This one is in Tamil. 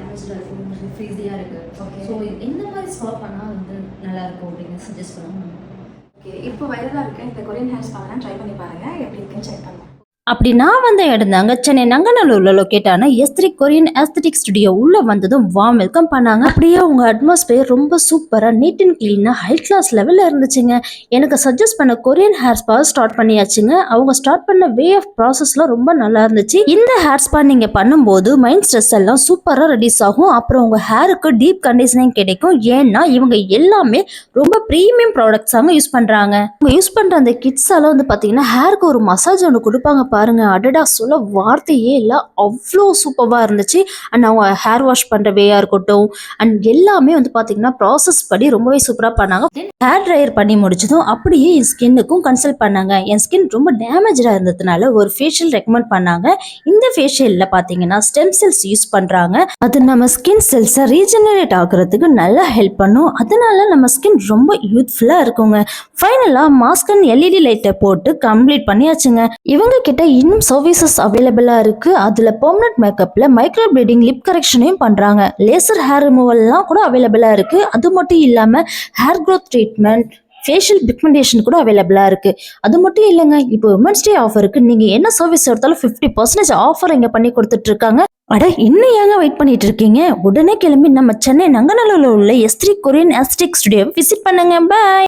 டேமேஜ்டாக இருக்குது, உங்களுக்கு ஃப்ரீஸியாக இருக்குது. ஓகே. ஸோ எந்த மாதிரி ஸ்வாப் பண்ணால் வந்து நல்லாயிருக்கும் அப்படின்னு சஜஸ்ட் பண்ணுவாங்க. ஓகே, இப்போ வைரலாக இருக்க இந்த கொரியன் ஹேர் ஸ்பாலாம் ட்ரை பண்ணி பாருங்கள், எப்படி இருக்குன்னு செக் பண்ணலாம். அப்படி நான் வந்த இடம் தாங்க சென்னை நங்கநல்லூர்ல லொக்கேட்டான S3 கொரியன் ஆஸ்தட்டிக் ஸ்டுடியோ. உள்ள வந்ததும் வார்ம் வெல்கம் பண்ணாங்க. அப்படியே உங்க அட்மாஸ்பியர் ரொம்ப சூப்பரா நீட் அண்ட் கிளீனா ஹை கிளாஸ் லெவல்ல இருந்துச்சுங்க. எனக்கு சஜஸ்ட் பண்ண கொரியன் ஹேர் ஸ்பா ஸ்டார்ட் பண்ணியாச்சுங்க. அவங்க ஸ்டார்ட் பண்ண வே ஆஃப் ப்ராசஸ்லாம் ரொம்ப நல்லா இருந்துச்சு. இந்த ஹேர் ஸ்பா நீங்க பண்ணும்போது மைண்ட் ஸ்ட்ரெஸ் எல்லாம் சூப்பரா ரெடியூஸ் ஆகும். அப்புறம் உங்க ஹேருக்கு டீப் கண்டிஷனிங் கிடைக்கும். ஏன்னா இவங்க எல்லாமே ரொம்ப ப்ரீமியம் ப்ராடக்ட்ஸாங்க யூஸ் பண்றாங்க. இவங்க யூஸ் பண்ற அந்த கிட்ஸ் எல்லாம் வந்து பாத்தீங்கன்னா ஹேருக்கு ஒரு மசாஜ் ஒன்று கொடுப்பாங்க பாருங்க. அடடா, சொல்ல வார்த்தையே இல்லை, அவ்வளோ சூப்பராக இருந்துச்சு. அண்ட் அவங்க ஹேர் வாஷ் பண்ணுற வேயா இருக்கட்டும் அண்ட் எல்லாமே வந்து பார்த்தீங்கன்னா ப்ராசஸ் படி ரொம்பவே சூப்பராக பண்ணாங்க. ஹேர் ட்ரையர் பண்ணி முடிச்சதும் அப்படியே என் ஸ்கின்னுக்கும் கன்சல்ட் பண்ணாங்க. என் ஸ்கின் ரொம்ப டேமேஜாக இருந்ததுனால ஒரு ஃபேஷியல் ரெக்கமெண்ட் பண்ணாங்க. இந்த ஃபேஷியலில் பார்த்தீங்கன்னா ஸ்டெம் செல்ஸ் யூஸ் பண்ணுறாங்க. அது நம்ம ஸ்கின் செல்ஸை ரீஜெனரேட் ஆகுறதுக்கு நல்லா ஹெல்ப் பண்ணும். அதனால நம்ம ஸ்கின் ரொம்ப யூத்ஃபுல்லாக இருக்குங்க. ஃபைனலாக மாஸ்க் அண்ட் எல்இடி லைட்டை போட்டு கம்ப்ளீட் பண்ணியாச்சுங்க. இவங்க கிட்ட இன்னும் சர்வீசஸ் அவைலபிளாக இருக்குது. அதில் பெர்மனன்ட் மேக்கப்பில் மைக்ரோ ப்ளீடிங், லிப் கரெக்ஷனையும் பண்ணுறாங்க. லேசர் ஹேர் ரிமூவல்லாம் கூட அவைலபிளாக இருக்குது. அது மட்டும் இல்லாமல் hair growth treatment, facial pigmentation கூட அவைலபிளாக இருக்குது. அது மட்டும் இல்லைங்க, இப்போ உமன்ஸ் டே ஆஃபருக்கு நீங்கள் என்ன சர்வீஸ் எடுத்தாலும் 50% ஆஃபர் இங்கே பண்ணி கொடுத்துட்ருக்காங்க. அட, இன்னும் ஏங்க வெயிட் பண்ணிட்டு இருக்கீங்க? உடனே கிளம்பி நம்ம சென்னை நங்கநல்லூர்ல உள்ள S3 கொரியன் ஆஸ்தட்டிக் ஸ்டுடியோவை விசிட் பண்ணுங்க. பாய்.